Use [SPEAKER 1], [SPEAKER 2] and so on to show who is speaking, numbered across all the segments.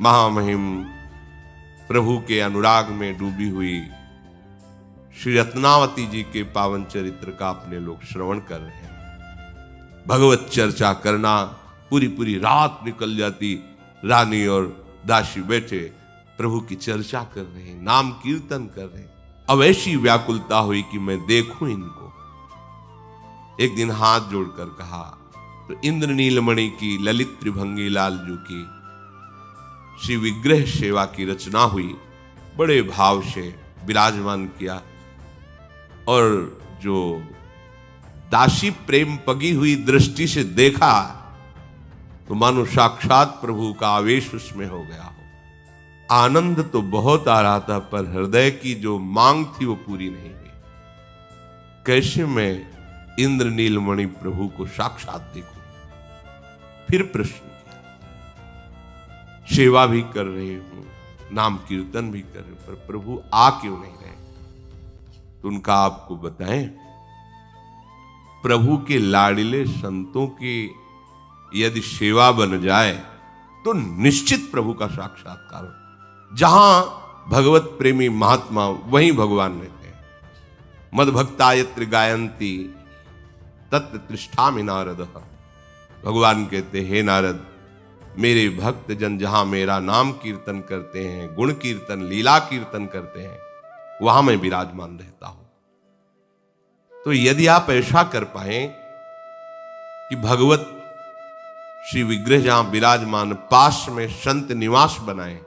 [SPEAKER 1] महामहिम प्रभु के अनुराग में डूबी हुई श्री रत्नावती जी के पावन चरित्र का अपने लोग श्रवण कर रहे हैं। भगवत चर्चा करना, पूरी पूरी रात निकल जाती। रानी और दासी बैठे प्रभु की चर्चा कर रहे हैं, नाम कीर्तन कर रहे हैं। अब ऐसी व्याकुलता हुई कि मैं देखूं इनको। एक दिन हाथ जोड़कर कहा तो इंद्र नीलमणि की, ललित त्रिभंगी लालजू की श्री विग्रह सेवा की रचना हुई। बड़े भाव से विराजमान किया और जो दासी प्रेम पगी हुई दृष्टि से देखा तो मानो साक्षात प्रभु का आवेश उसमें हो गया हो। आनंद तो बहुत आ रहा था पर हृदय की जो मांग थी वो पूरी नहीं हुई। कैसे मैं इंद्र नीलमणि प्रभु को साक्षात देखूं? फिर प्रश्न किया। सेवा भी कर रहे हूं, नाम कीर्तन भी कर रहे हूं, पर प्रभु आ क्यों नहीं रहे? तो उनका आपको बताएं, प्रभु के लाडिले संतों की यदि सेवा बन जाए तो निश्चित प्रभु का साक्षात्कार हो। जहां भगवत प्रेमी महात्मा वहीं भगवान रहते हैं। मद भक्ता यत्र गायंती तत्र तिष्ठामि नारद। भगवान कहते हैं, हे नारद, मेरे भक्त जन जहां मेरा नाम कीर्तन करते हैं, गुण कीर्तन, लीला कीर्तन करते हैं, वहां मैं विराजमान रहता हूं। तो यदि आप ऐसा कर पाए कि भगवत श्री विग्रह जहां विराजमान, पास में संत निवास बनाएं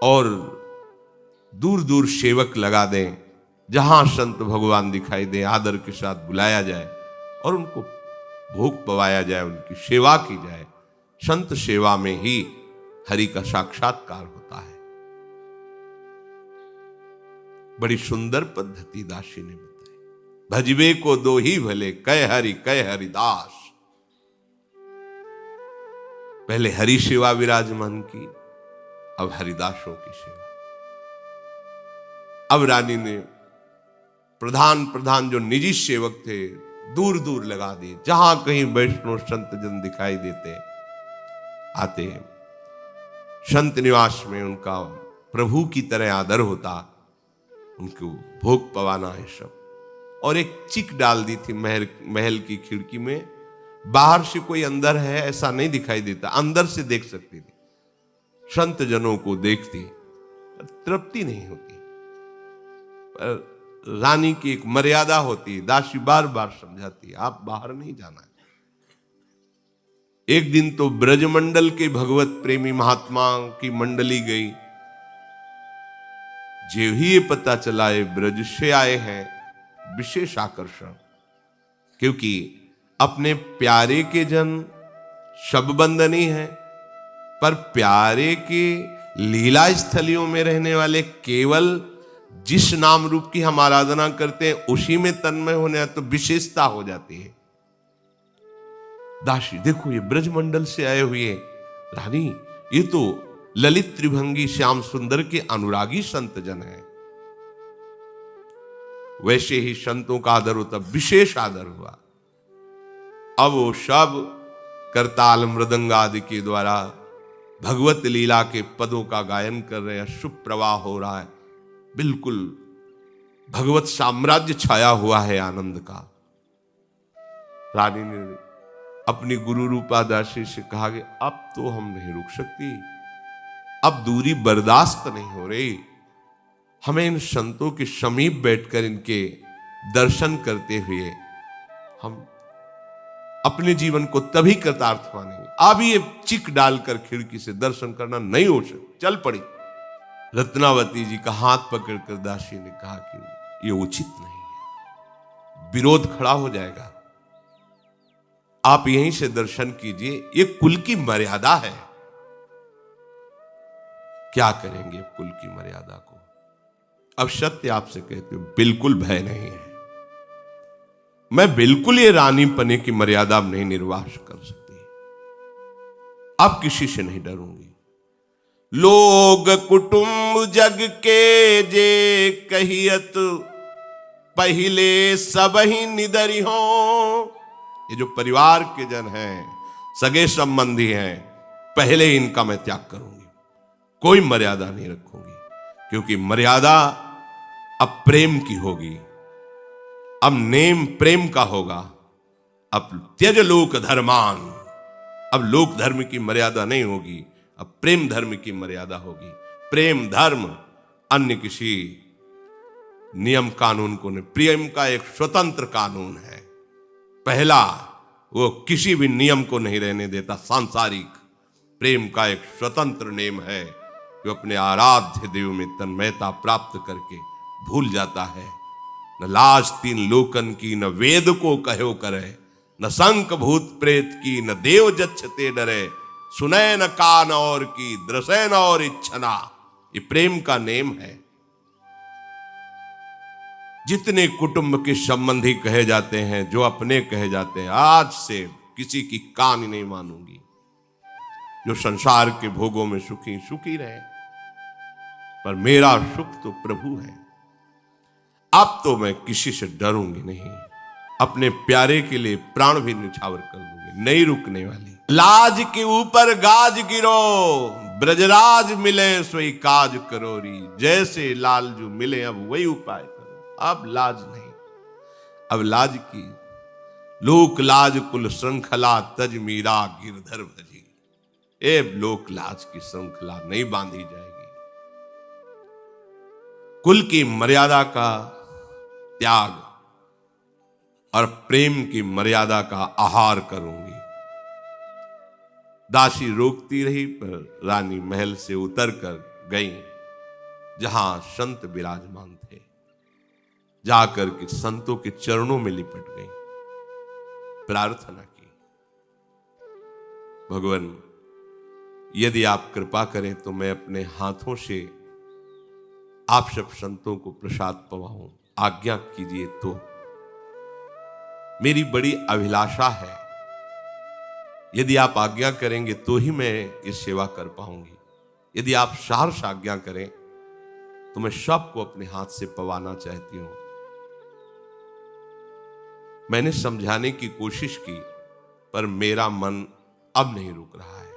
[SPEAKER 1] और दूर दूर सेवक लगा दें, जहां संत भगवान दिखाई दे आदर के साथ बुलाया जाए और उनको भोग पवाया जाए, उनकी सेवा की जाए। संत सेवा में ही हरि का साक्षात्कार होता है। बड़ी सुंदर पद्धति दासी ने बताई। भजबे को दो ही भले, कह हरिदास। पहले हरि सेवा विराजमान की, अब हरिदासों की सेवा। अब रानी ने प्रधान जो निजी सेवक थे दूर दूर लगा दिए। जहां कहीं वैष्णव संत जन दिखाई देते आते, संत निवास में उनका प्रभु की तरह आदर होता, उनको भोग पवाना है सब। और एक चिक डाल दी थी महल की खिड़की में। बाहर से कोई अंदर है ऐसा नहीं दिखाई देता, अंदर से देख सकती थी। संत जनों को देखती, तृप्ति नहीं होती। पर रानी की एक मर्यादा होती, दासी बार बार समझाती, आप बाहर नहीं जाना है। एक दिन तो ब्रजमंडल के भगवत प्रेमी महात्मा की मंडली गई। जो ही ये पता चला ये ब्रज से आए हैं, विशेष आकर्षण, क्योंकि अपने प्यारे के जन सब बंदनी है, पर प्यारे के लीला स्थलियों में रहने वाले केवल जिस नाम रूप की हम आराधना करते हैं उसी में तन्मय होने तो विशेषता हो जाती है। दासी देखो, ये ब्रजमंडल से आए हुए रानी, ये तो ललित त्रिभंगी श्याम सुंदर के अनुरागी संत जन है। वैसे ही संतों का आदर होता, विशेष आदर हुआ। अब वो सब करताल मृदंग आदि के द्वारा भगवत लीला के पदों का गायन कर रहे हैं। शुभ प्रवाह हो रहा है, बिल्कुल भगवत साम्राज्य छाया हुआ है आनंद का। रानी ने अपनी गुरु रूपा दासी से कहा कि अब तो हम नहीं रुक सकती, अब दूरी बर्दाश्त नहीं हो रही। हमें इन संतों के समीप बैठकर इनके दर्शन करते हुए हम अपने जीवन को तभी कृतार्थ मानेंगे। अब ये चिक डालकर खिड़की से दर्शन करना नहीं हो सकता। चल पड़ी। रत्नावती जी का हाथ पकड़कर दासी ने कहा कि ये उचित नहीं है, विरोध खड़ा हो जाएगा, आप यहीं से दर्शन कीजिए, ये कुल की मर्यादा है। क्या करेंगे कुल की मर्यादा को? अब सत्य आपसे कहती हूं, बिल्कुल भय नहीं है। मैं बिल्कुल ये रानी पने की मर्यादा नहीं निर्वाह कर सकती। अब किसी से नहीं डरूंगी। लोग कुटुंब जग के जे कहियत, पहले सब ही निदरी हो। ये जो परिवार के जन हैं, सगे संबंधी हैं, पहले इनका मैं त्याग करूंगी, कोई मर्यादा नहीं रखूंगी, क्योंकि मर्यादा अब प्रेम की होगी, अब नेम प्रेम का होगा। अब त्यज लोक धर्मान, अब लोक धर्म की मर्यादा नहीं होगी, अब प्रेम धर्म की मर्यादा होगी। प्रेम धर्म अन्य किसी नियम कानून को नहीं, प्रेम का एक स्वतंत्र कानून है। पहला, वो किसी भी नियम को नहीं रहने देता। सांसारिक प्रेम का एक स्वतंत्र नेम है जो अपने आराध्य देव में तन्मयता प्राप्त करके भूल जाता है। न लाज तीन लोकन की, न वेद को कहो करे, न शंख भूत प्रेत की, न देव जच्छते डरे, सुने न कान और की, दृशे न और इच्छना। ये प्रेम का नेम है। जितने कुटुंब के संबंधी कहे जाते हैं, जो अपने कहे जाते हैं, आज से किसी की कान नहीं मानूंगी। जो संसार के भोगों में सुखी सुखी रहे, पर मेरा सुख तो प्रभु है। अब तो मैं किसी से डरूंगी नहीं, अपने प्यारे के लिए प्राण भी निछावर कर दूंगी, नहीं रुकने वाली। लाज के ऊपर गाज गिरो, ब्रजराज मिले सोई काज करोरी। जैसे लालजू मिले अब वही उपाय करो, अब लाज नहीं। अब लाज की लोक लाज कुल श्रृंखला, तज मीरा गिरधर भजी। ए लोक लाज की श्रृंखला नहीं बांधी जाएगी। कुल की मर्यादा का त्याग और प्रेम की मर्यादा का आहार करूंगी। दासी रोकती रही, पर रानी महल से उतरकर गई जहां संत विराजमान थे। जाकर के संतों के चरणों में लिपट गई, प्रार्थना की, भगवान यदि आप कृपा करें तो मैं अपने हाथों से आप सब संतों को प्रसाद पवाऊं, आज्ञा कीजिए। तो मेरी बड़ी अभिलाषा है, यदि आप आज्ञा करेंगे तो ही मैं ये सेवा कर पाऊंगी। यदि आप सहर्ष आज्ञा करें तो मैं सबको अपने हाथ से पवाना चाहती हूं। मैंने समझाने की कोशिश की, पर मेरा मन अब नहीं रुक रहा है।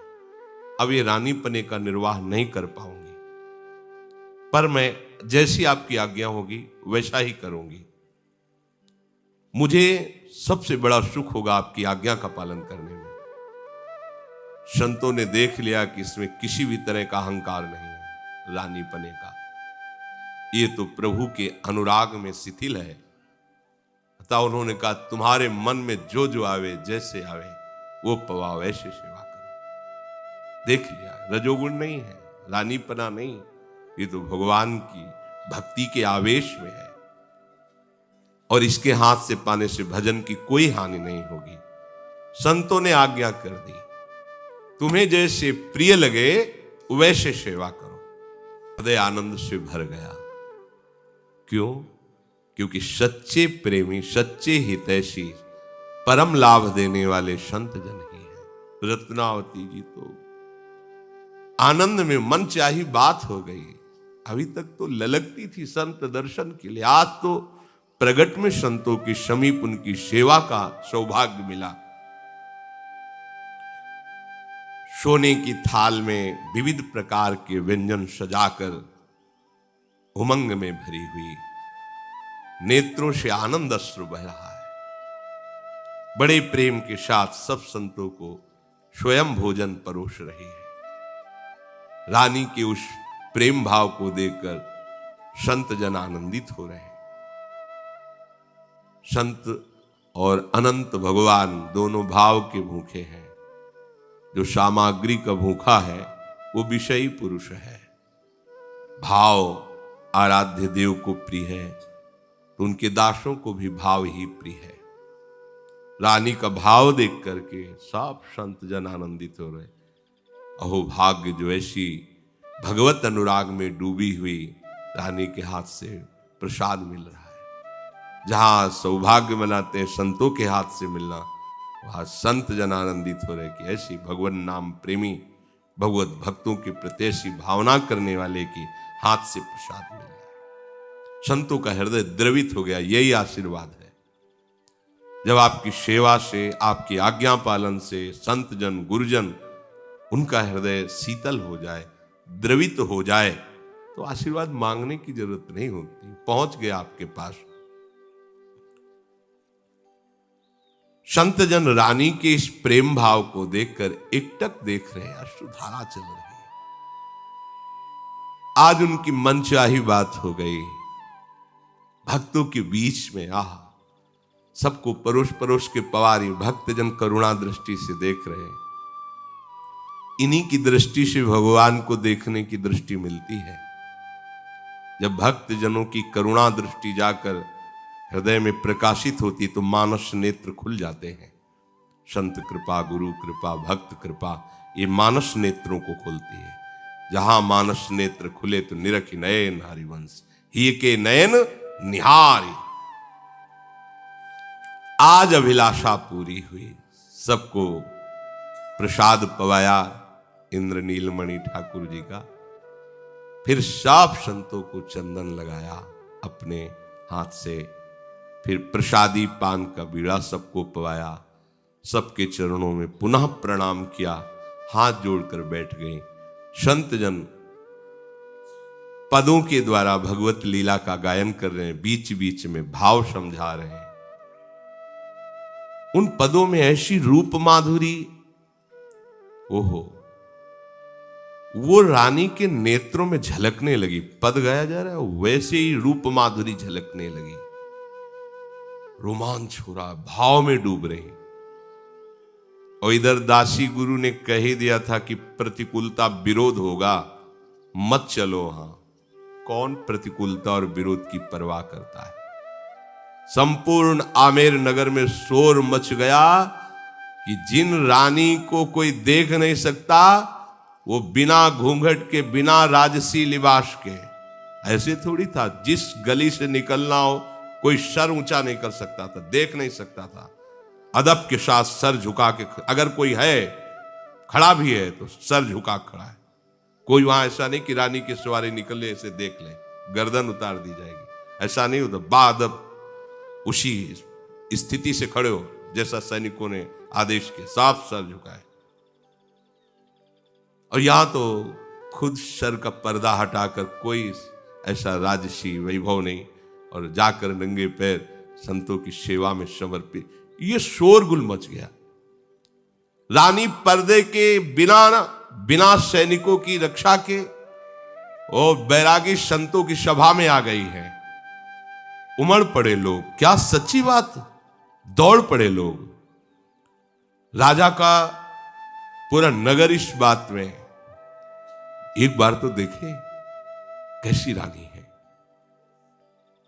[SPEAKER 1] अब ये रानीपने का निर्वाह नहीं कर पाऊंगी, पर मैं जैसी आपकी आज्ञा होगी वैसा ही करूंगी। मुझे सबसे बड़ा सुख होगा आपकी आज्ञा का पालन करने में। संतों ने देख लिया कि इसमें किसी भी तरह का अहंकार नहीं है, रानीपने का। ये तो प्रभु के अनुराग में शिथिल है। अतः उन्होंने कहा, तुम्हारे मन में जो जो आवे, जैसे आवे, वो पवा, वैसे सेवा करो। देख लिया, रजोगुण नहीं है, रानीपना नहीं, ये तो भगवान की भक्ति के आवेश में है। और इसके हाथ से पाने से भजन की कोई हानि नहीं होगी। संतों ने आज्ञा कर दी, तुम्हें जैसे प्रिय लगे वैसे सेवा करो। हृदय आनंद से भर गया। क्यों? क्योंकि सच्चे प्रेमी, सच्चे हितैषी, परम लाभ देने वाले संत जन ही हैं। रत्नावती जी तो आनंद में मन चाही बात हो गई। अभी तक तो ललकती थी संत दर्शन के लिए, आज तो प्रगट में संतों की समीप उनकी सेवा का सौभाग्य मिला। सोने की थाल में विविध प्रकार के व्यंजन सजाकर उमंग में भरी हुई, नेत्रों से आनंद अश्रु बह रहा है। बड़े प्रेम के साथ सब संतों को स्वयं भोजन परोस रही है। रानी के उस प्रेम भाव को देखकर संत जन आनंदित हो रहे हैं। संत और अनंत भगवान दोनों भाव के भूखे हैं। जो सामग्री का भूखा है वो विषयी पुरुष है। भाव आराध्य देव को प्रिय है तो उनके दासों को भी भाव ही प्रिय है। रानी का भाव देख करके सब संत जन आनंदित हो रहे। अहो भाग्य जो ऐसी भगवत अनुराग में डूबी हुई रानी के हाथ से प्रसाद मिल रहा है। जहां सौभाग्य मनाते हैं संतों के हाथ से मिलना, वहां संत जन आनंदित हो रहे कि ऐसी भगवान नाम प्रेमी, भगवत भक्तों के प्रति ऐसी भावना करने वाले की हाथ से प्रसाद मिल गया। संतों का हृदय द्रवित हो गया। यही आशीर्वाद है जब आपकी सेवा से, आपकी आज्ञा पालन से संत जन, गुरुजन उनका हृदय शीतल हो जाए, द्रवित हो जाए, तो आशीर्वाद मांगने की जरूरत नहीं होती, पहुंच गया आपके पास। संत जन रानी के इस प्रेम भाव को देखकर एकटक देख रहे हैं, अश्रुधारा चल रही है। आज उनकी मनचाही बात हो गई। भक्तों के बीच में सबको परोस परोस के पवारी भक्तजन करुणा दृष्टि से देख रहे हैं। इन्हीं की दृष्टि से भगवान को देखने की दृष्टि मिलती है। जब भक्तजनों की करुणा दृष्टि जाकर हृदय में प्रकाशित होती तो मानस नेत्र खुल जाते हैं। संत कृपा, गुरु कृपा, भक्त कृपा, ये मानस नेत्रों को खोलती है। जहां मानस नेत्र खुले तो निरखि नयन हरिवंश, ही के नयन निहारी। आज अभिलाषा पूरी हुई, सबको प्रसाद पवाया इंद्र नीलमणि ठाकुर जी का। फिर सब संतों को चंदन लगाया अपने हाथ से, फिर प्रसादी पान का बीड़ा सबको पवाया, सबके चरणों में पुनः प्रणाम किया, हाथ जोड़कर बैठ गए। संत जन पदों के द्वारा भगवत लीला का गायन कर रहे हैं, बीच बीच में भाव समझा रहे हैं। उन पदों में ऐसी रूप माधुरी, ओहो, वो रानी के नेत्रों में झलकने लगी। पद गाया जा रहा है, वैसे ही रूप माधुरी झलकने लगी। रोमांच हो रहा, भाव में डूब रहे। और इधर दासी गुरु ने कह ही दिया था कि प्रतिकूलता विरोध होगा, मत चलो। कौन प्रतिकूलता और विरोध की परवाह करता है। संपूर्ण आमेर नगर में शोर मच गया कि जिन रानी को कोई देख नहीं सकता, वो बिना घूंघट के, बिना राजसी लिबास के। ऐसे थोड़ी था, जिस गली से निकलना हो कोई सर ऊंचा नहीं कर सकता था, देख नहीं सकता था। अदब के साथ सर झुका के, अगर कोई है खड़ा भी है तो सर झुका खड़ा है। कोई वहां ऐसा नहीं कि रानी की सवारी निकले ऐसे देख ले, गर्दन उतार दी जाएगी, ऐसा नहीं होता। बाअदब उसी स्थिति से खड़े हो जैसा सैनिकों ने आदेश के, साफ सर झुकाए। और यहां तो खुद सर का पर्दा हटाकर कोई ऐसा राजसी वैभव नहीं, और जाकर नंगे पैर संतों की सेवा में समर्पित। ये शोरगुल मच गया। रानी पर्दे के बिना सैनिकों की रक्षा के और बैरागी संतों की सभा में आ गई है। उमड़ पड़े लोग, क्या सच्ची बात, दौड़ पड़े लोग। राजा का पूरा नगर इस बात में, एक बार तो देखे कैसी रानी है।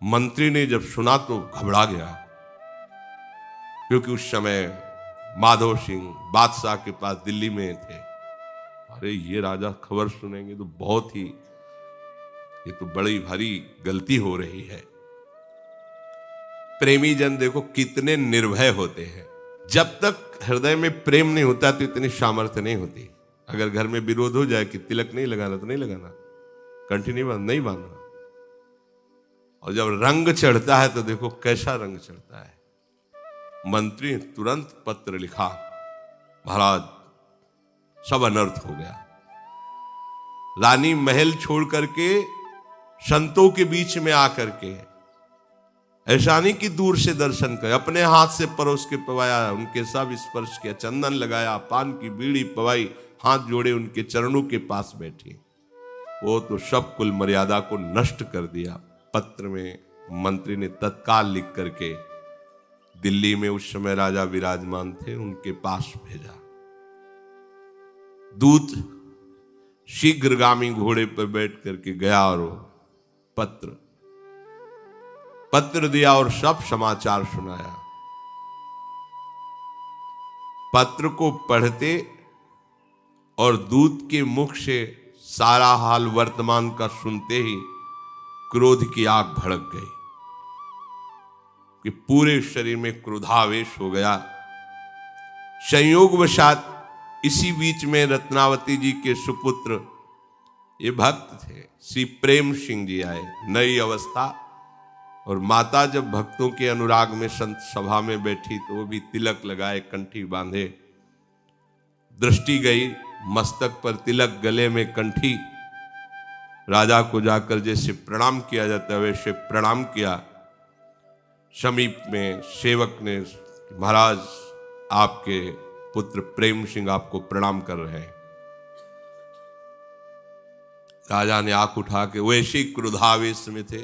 [SPEAKER 1] मंत्री ने जब सुना तो घबरा गया, क्योंकि उस समय माधव सिंह बादशाह के पास दिल्ली में थे। अरे ये राजा खबर सुनेंगे तो बहुत ही, ये तो बड़ी भारी गलती हो रही है। प्रेमी जन देखो कितने निर्भय होते हैं। जब तक हृदय में प्रेम नहीं होता तो इतनी सामर्थ्य नहीं होती। अगर घर में विरोध हो जाए कि तिलक नहीं लगाना तो नहीं लगाना, कंठी नहीं बांधना। और जब रंग चढ़ता है तो देखो कैसा रंग चढ़ता है। मंत्री ने तुरंत पत्र लिखा, महाराज सब अनर्थ हो गया। रानी महल छोड़ करके संतों के बीच में आकर के, ऐसा नहीं कि दूर से दर्शन कर, अपने हाथ से परोस के पवाया, उनके सब स्पर्श किया, चंदन लगाया, पान की बीड़ी पवाई, हाथ जोड़े उनके चरणों के पास बैठी। वो तो सब कुल मर्यादा को नष्ट कर दिया। पत्र में मंत्री ने तत्काल लिख करके दिल्ली में उस समय राजा विराजमान थे, उनके पास भेजा। दूत शीघ्रगामी घोड़े पर बैठ करके गया और पत्र दिया और सब समाचार सुनाया। पत्र को पढ़ते और दूत के मुख से सारा हाल वर्तमान का सुनते ही क्रोध की आग भड़क गई कि पूरे शरीर में क्रोधावेश हो गया। संयोगवशात इसी बीच में रत्नावती जी के सुपुत्र, ये भक्त थे, श्री प्रेम सिंह जी आए। नई अवस्था, और माता जब भक्तों के अनुराग में संत सभा में बैठी तो वो भी तिलक लगाए, कंठी बांधे। दृष्टि गई, मस्तक पर तिलक, गले में कंठी। राजा को जाकर जैसे प्रणाम किया जाता है वैसे प्रणाम किया। समीप में सेवक ने, महाराज आपके पुत्र प्रेम सिंह आपको प्रणाम कर रहे हैं। राजा ने आंख उठा के, वैसे ही क्रोधावेश में थे,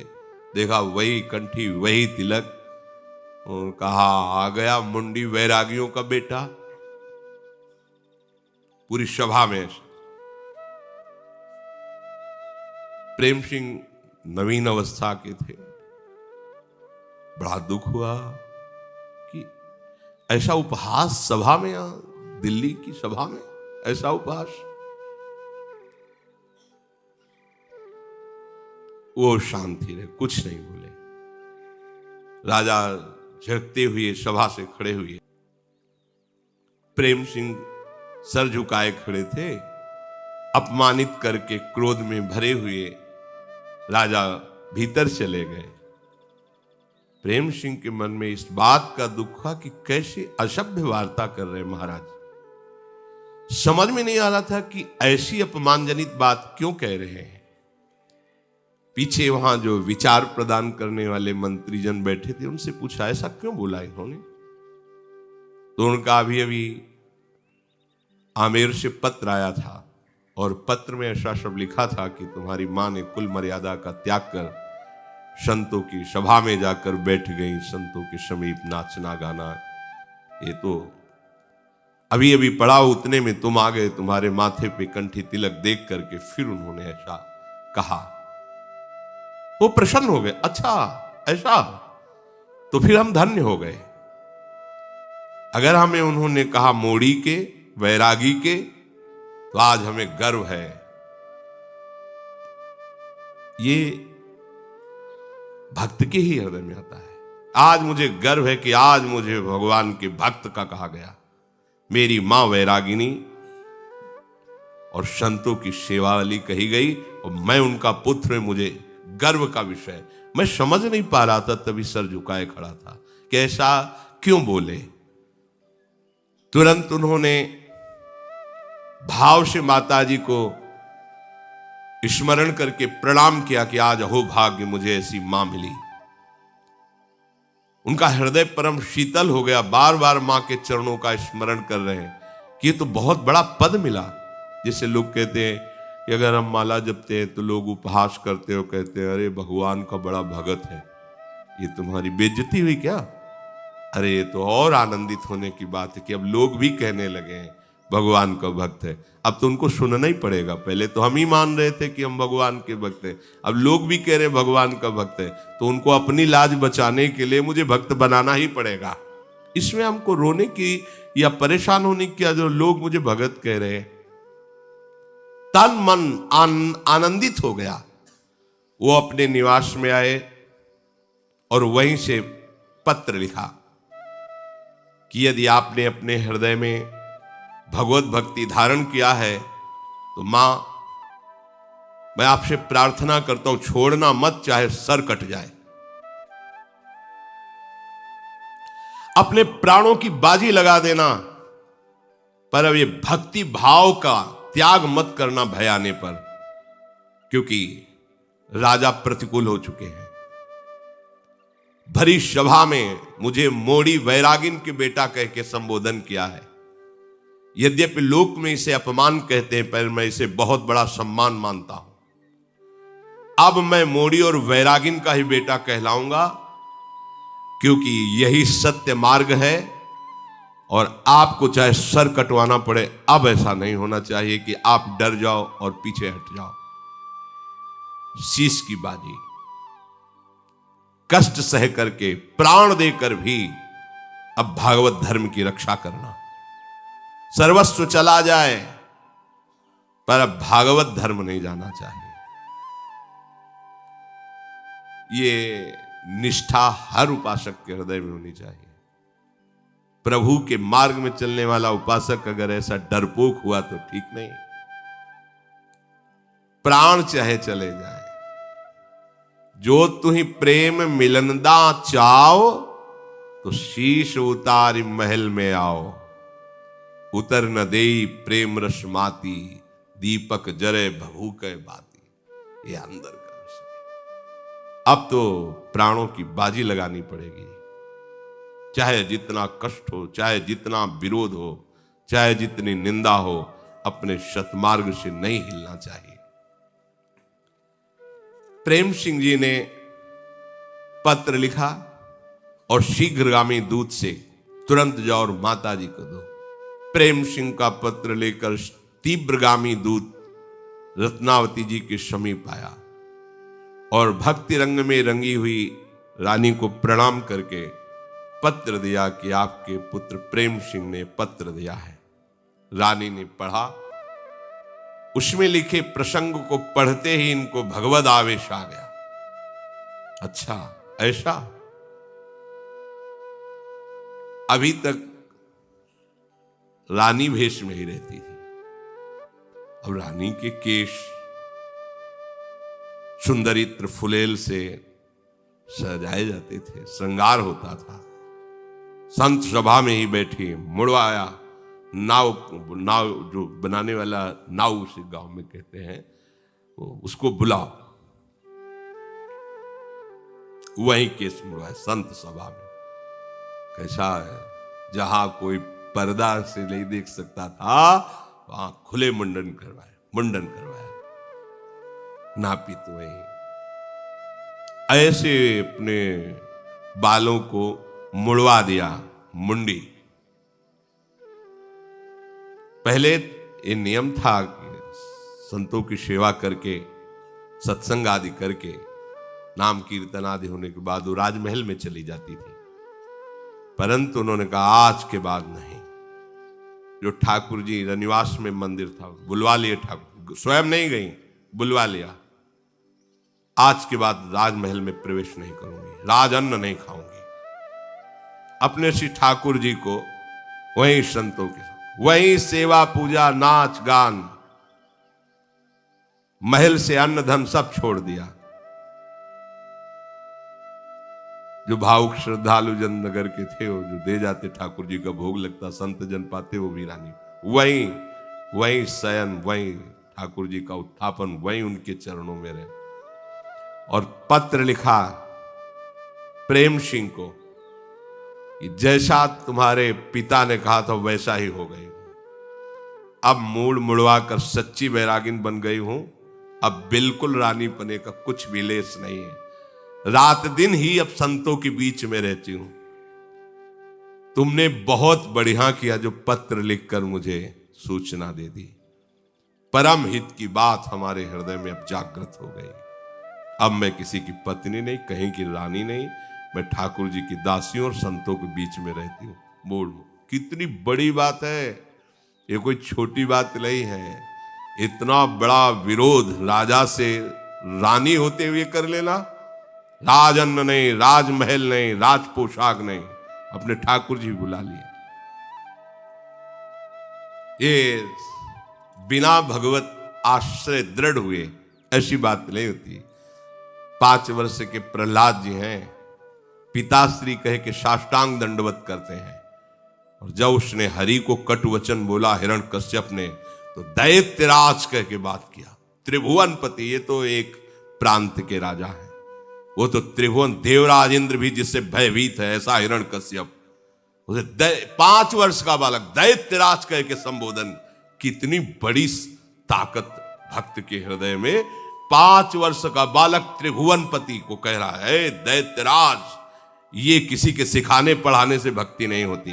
[SPEAKER 1] देखा वही कंठी वही तिलक, और कहा आ गया मुंडी वैरागियों का बेटा। पूरी सभा में प्रेम सिंह नवीन अवस्था के थे। बड़ा दुख हुआ कि ऐसा उपहास सभा में, दिल्ली की सभा में ऐसा उपहास। वो शांति रहे, कुछ नहीं बोले। राजा झड़कते हुए सभा से खड़े हुए। प्रेम सिंह सर झुकाए खड़े थे, अपमानित करके क्रोध में भरे हुए राजा भीतर चले गए। प्रेम सिंह के मन में इस बात का दुख हुआ कि कैसे असभ्य वार्ता कर रहे महाराज। समझ में नहीं आ रहा था कि ऐसी अपमानजनित बात क्यों कह रहे हैं। पीछे वहां जो विचार प्रदान करने वाले मंत्रीजन बैठे थे, उनसे पूछा ऐसा क्यों बोला इन्होंने। तो उनका अभी आमेर से पत्र आया था और पत्र में ऐसा सब लिखा था कि तुम्हारी मां ने कुल मर्यादा का त्याग कर संतों की सभा में जाकर बैठ गई, संतों के समीप नाचना गाना। ये तो अभी अभी पढ़ा, उतने में तुम आ गए, तुम्हारे माथे पे कंठी तिलक देख करके फिर उन्होंने ऐसा कहा। वो प्रसन्न हो गए, अच्छा ऐसा, तो फिर हम धन्य हो गए। अगर हमें उन्होंने कहा मोड़ी के, वैरागी के, तो आज हमें गर्व है। ये भक्त के ही हृदय में आता है। आज मुझे गर्व है कि आज मुझे भगवान के भक्त का कहा गया। मेरी मां वैरागिनी और संतों की सेवा वाली कही गई और मैं उनका पुत्र, मुझे गर्व का विषय। मैं समझ नहीं पा रहा था, तभी सर झुकाए खड़ा था कि ऐसा क्यों बोले। तुरंत उन्होंने भाव से माताजी को स्मरण करके प्रणाम किया कि आज अहो भाग्य मुझे ऐसी मां मिली। उनका हृदय परम शीतल हो गया, बार बार मां के चरणों का स्मरण कर रहे हैं कि ये तो बहुत बड़ा पद मिला। जैसे लोग कहते हैं कि अगर हम माला जपते हैं तो लोग उपहास करते हो, कहते हैं अरे भगवान का बड़ा भगत है, ये तुम्हारी बेइज्जती हुई क्या। अरे ये तो और आनंदित होने की बात है कि अब लोग भी कहने लगे हैं भगवान का भक्त है। अब तो उनको सुनना ही पड़ेगा। पहले तो हम ही मान रहे थे कि हम भगवान के भक्त हैं, अब लोग भी कह रहे हैं भगवान का भक्त है, तो उनको अपनी लाज बचाने के लिए मुझे भक्त बनाना ही पड़ेगा। इसमें हमको रोने की या परेशान होने की, जो लोग मुझे भगत कह रहे हैं। तन मन आनंदित हो गया। वो अपने निवास में आए और वहीं से पत्र लिखा कि यदि आपने अपने हृदय में भगवत भक्ति धारण किया है तो मां, मैं आपसे प्रार्थना करता हूं छोड़ना मत, चाहे सर कट जाए। अपने प्राणों की बाजी लगा देना, पर अब ये भक्ति भाव का त्याग मत करना भय आने पर, क्योंकि राजा प्रतिकूल हो चुके हैं। भरी सभा में मुझे मोड़ी वैरागिन के बेटा कह के संबोधन किया है। यद्यपि लोक में इसे अपमान कहते हैं, पर मैं इसे बहुत बड़ा सम्मान मानता हूं। अब मैं मोड़ी और वैरागिन का ही बेटा कहलाऊंगा, क्योंकि यही सत्य मार्ग है और आपको चाहे सर कटवाना पड़े। अब ऐसा नहीं होना चाहिए कि आप डर जाओ और पीछे हट जाओ। शीश की बाजी, कष्ट सह करके, प्राण देकर भी अब भागवत धर्म की रक्षा करना। सर्वस्व चला जाए पर अब भागवत धर्म नहीं जाना चाहिए। ये निष्ठा हर उपासक के हृदय में होनी चाहिए। प्रभु के मार्ग में चलने वाला उपासक अगर ऐसा डरपोक हुआ तो ठीक नहीं। प्राण चाहे चले जाए, जो तुही प्रेम मिलनदा चाओ, तो शीश उतारी महल में आओ। उतर न देई प्रेम रस माती, दीपक जरे भभू के बाती। ये अंदर का विषय। अब तो प्राणों की बाजी लगानी पड़ेगी, चाहे जितना कष्ट हो, चाहे जितना विरोध हो, चाहे जितनी निंदा हो, अपने सतमार्ग से नहीं हिलना चाहिए। प्रेम सिंह जी ने पत्र लिखा और शीघ्रगामी दूत से तुरंत जाओ और माता जी को दो। प्रेम सिंह का पत्र लेकर तीव्रगामी दूत रत्नावती जी के समीप आया और भक्ति रंग में रंगी हुई रानी को प्रणाम करके पत्र दिया कि आपके पुत्र प्रेम सिंह ने पत्र दिया है। रानी ने पढ़ा, उसमें लिखे प्रसंग को पढ़ते ही इनको भगवद आवेश आ गया। अच्छा ऐसा, अभी तक रानी भेष में ही रहती थी, अब रानी के केश सुंदरित्र फुलेल से सजाए जाते थे, श्रृंगार होता था। संत सभा में ही बैठी, मुड़वाया, नाव जो बनाने वाला नाव उसे गांव में कहते हैं, उसको बुलाओ, वही केस मुड़वाए संत सभा में। कैसा है, जहां कोई पर्दा से नहीं देख सकता था वहां खुले मुंडन करवाया, नापित वही। ऐसे अपने बालों को मुड़वा दिया, मुंडी। पहले ये नियम था कि संतों की सेवा करके, सत्संग आदि करके, नाम कीर्तन आदि होने के बाद वो राजमहल में चली जाती थी, परंतु उन्होंने कहा आज के बाद नहीं। जो ठाकुर जी रनिवास में मंदिर था, बुलवा लिए ठाकुर, स्वयं नहीं गई, बुलवा लिया। आज के बाद राजमहल में प्रवेश नहीं करूंगी, राज अन्न नहीं खाऊंगी। अपने श्री ठाकुर जी को वहीं संतों के साथ, वहीं सेवा पूजा नाच गान, महल से अन्न धन सब छोड़ दिया। जो भावुक श्रद्धालु जन नगर के थे, वो जो दे जाते ठाकुर जी का भोग लगता, संत जन पाते, वो भी रानी वहीं शयन, वहीं ठाकुर जी का उत्थापन, वहीं उनके चरणों में रहे। और पत्र लिखा प्रेम सिंह को कि जैसा तुम्हारे पिता ने कहा था वैसा ही हो गई, अब मूड मुड़वा कर सच्ची बैरागिन बन गई हूं, अब बिल्कुल रानी पने का कुछ भी लेस नहीं है, रात दिन ही अब संतों के बीच में रहती हूं। तुमने बहुत बढ़िया किया जो पत्र लिखकर मुझे सूचना दे दी, परम हित की बात हमारे हृदय में अब जागृत हो गई। अब मैं किसी की पत्नी नहीं, कहीं की रानी नहीं, मैं ठाकुर जी की दासियों और संतों के बीच में रहती हूँ। बोल, कितनी बड़ी बात है, ये कोई छोटी बात नहीं है। इतना बड़ा विरोध राजा से रानी होते हुए कर लेना, राजअन्न नहीं, राजमहल नहीं, राज पोशाक नहीं, अपने ठाकुर जी बुला लिए। ये बिना भगवत आश्रय दृढ़ हुए ऐसी बात नहीं होती। 5 वर्ष के प्रहलाद जी हैं, पिताश्री कह के साष्टांग दंडवत करते हैं, और जब उसने हरि को कटुवचन बोला हिरण्यकश्यप ने, तो दैत्यराज कह के बात किया। त्रिभुवनपति, ये तो एक प्रांत के राजा है, वो तो त्रिभुवन देवराज इंद्र भी जिससे भयभीत है, ऐसा हिरण्यकश्यप, उसे 5 वर्ष का बालक दैत्यराज कह के संबोधन। कितनी बड़ी ताकत भक्त के हृदय में, 5 वर्ष का बालक त्रिभुवनपति को कह रहा है दैत्यराज। ये किसी के सिखाने पढ़ाने से भक्ति नहीं होती,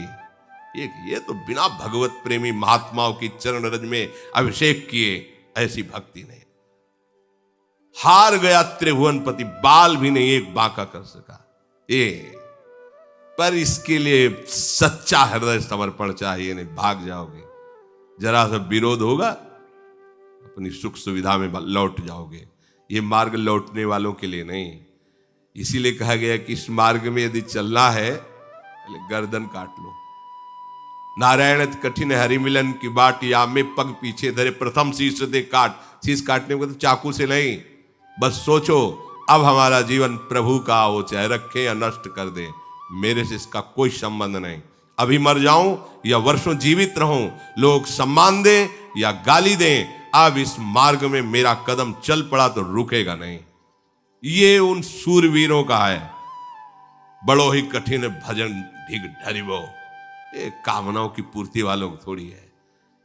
[SPEAKER 1] ये तो बिना भगवत प्रेमी महात्माओं की चरण रज में अभिषेक किए ऐसी भक्ति नहीं। हार गया त्रिभुवनपति, बाल भी नहीं एक बांका कर सका। पर इसके लिए सच्चा हृदय समर्पण चाहिए, नहीं भाग जाओगे, जरा सा विरोध होगा अपनी सुख सुविधा में लौट जाओगे। ये मार्ग लौटने वालों के लिए नहीं। इसीलिए कहा गया कि इस मार्ग में यदि चलना है गर्दन काट लो। नारायण कठिन हरि मिलन की बाट, या में पग पीछे धरे प्रथम शीश दे काट। शीश काटने को तो चाकू से नहीं, बस सोचो अब हमारा जीवन प्रभु का हो, चाहे रखे या नष्ट कर दे, मेरे से इसका कोई संबंध नहीं। अभी मर जाऊं या वर्षों जीवित रहूं, लोग सम्मान दें या गाली दें, अब इस मार्ग में मेरा कदम चल पड़ा तो रुकेगा नहीं। ये उन सूरवीरों का है। बड़ो ही कठिन भजन ढिग ढरिबो, ये कामनाओं की पूर्ति वालों को थोड़ी है।